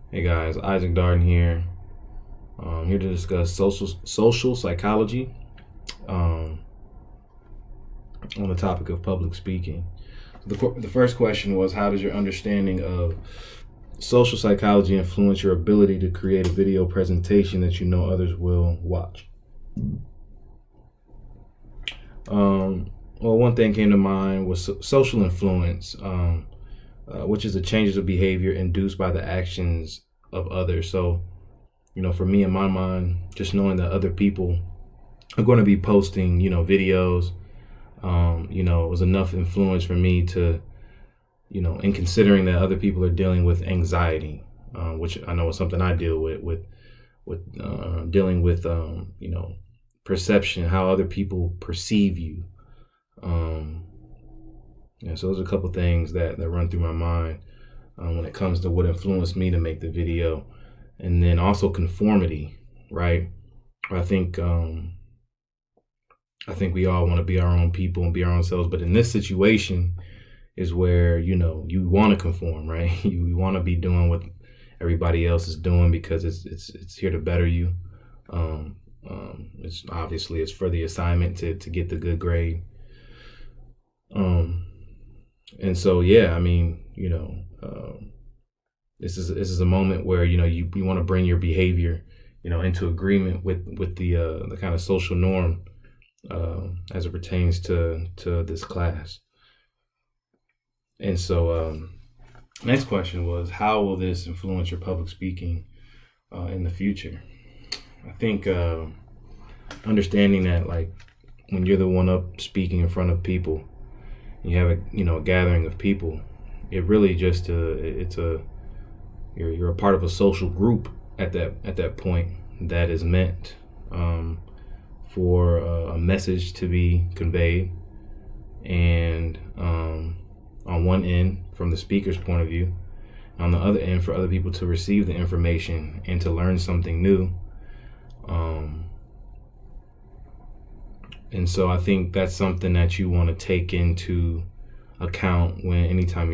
Hey guys, Isaac Darden here. Here to discuss social psychology um, on the topic of public speaking. The first question was, how does your understanding of social psychology influence your ability to create a video presentation that you know others will watch? Well, one thing came to mind was social influence, which is the changes of behavior induced by the actions of others. So, for me, in my mind, just knowing that other people are going to be posting, videos, it was enough influence for me to, in considering that other people are dealing with anxiety, which I know is something I deal with dealing with, perception, how other people perceive you. So there's a couple things that run through my mind when it comes to what influenced me to make the video. And then also conformity, right? I think we all want to be our own people and be our own selves, but in this situation is where you want to conform, right? You want to be doing what everybody else is doing because it's here to better you. It's obviously it's for the assignment to get the good grade. And so this is a moment where you want to bring your behavior into agreement with the kind of social norm as it pertains to this class. And so next question was, how will this influence your public speaking in the future? I think understanding that, like, when you're the one up speaking in front of people, you have a gathering of people, it really just you're a part of a social group at that point that is meant for a message to be conveyed, and on one end from the speaker's point of view, on the other end for other people to receive the information and to learn something new. And so I think that's something that you want to take into account when anytime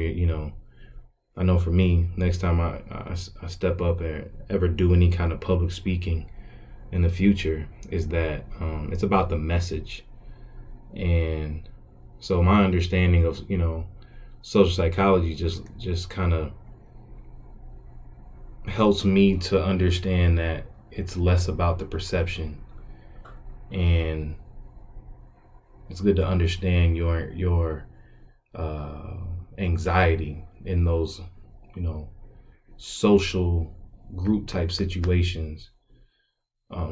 I know for me, next time I step up and ever do any kind of public speaking in the future, is that it's about the message. And so my understanding of social psychology just kind of helps me to understand that it's less about the perception, and it's good to understand your anxiety in those social group type situations,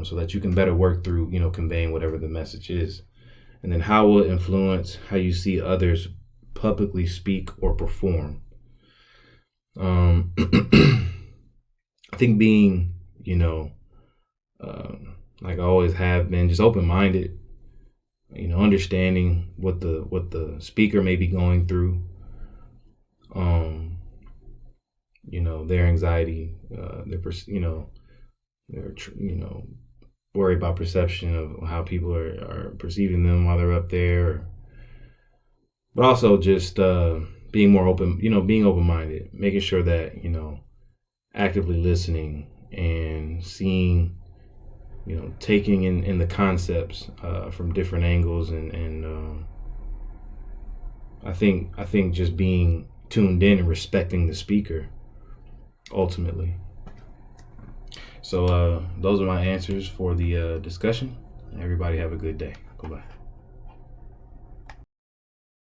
so that you can better work through conveying whatever the message is. And then how will it influence how you see others publicly speak or perform? I think being like I always have been, just open-minded, understanding what the speaker may be going through, their anxiety, they're worried about perception of how people are perceiving them while they're up there, but also just being more open, being open-minded, making sure that actively listening and seeing, taking in the concepts from different angles, and I think just being tuned in and respecting the speaker ultimately. So those are my answers for the discussion. Everybody have a good day. Bye-bye.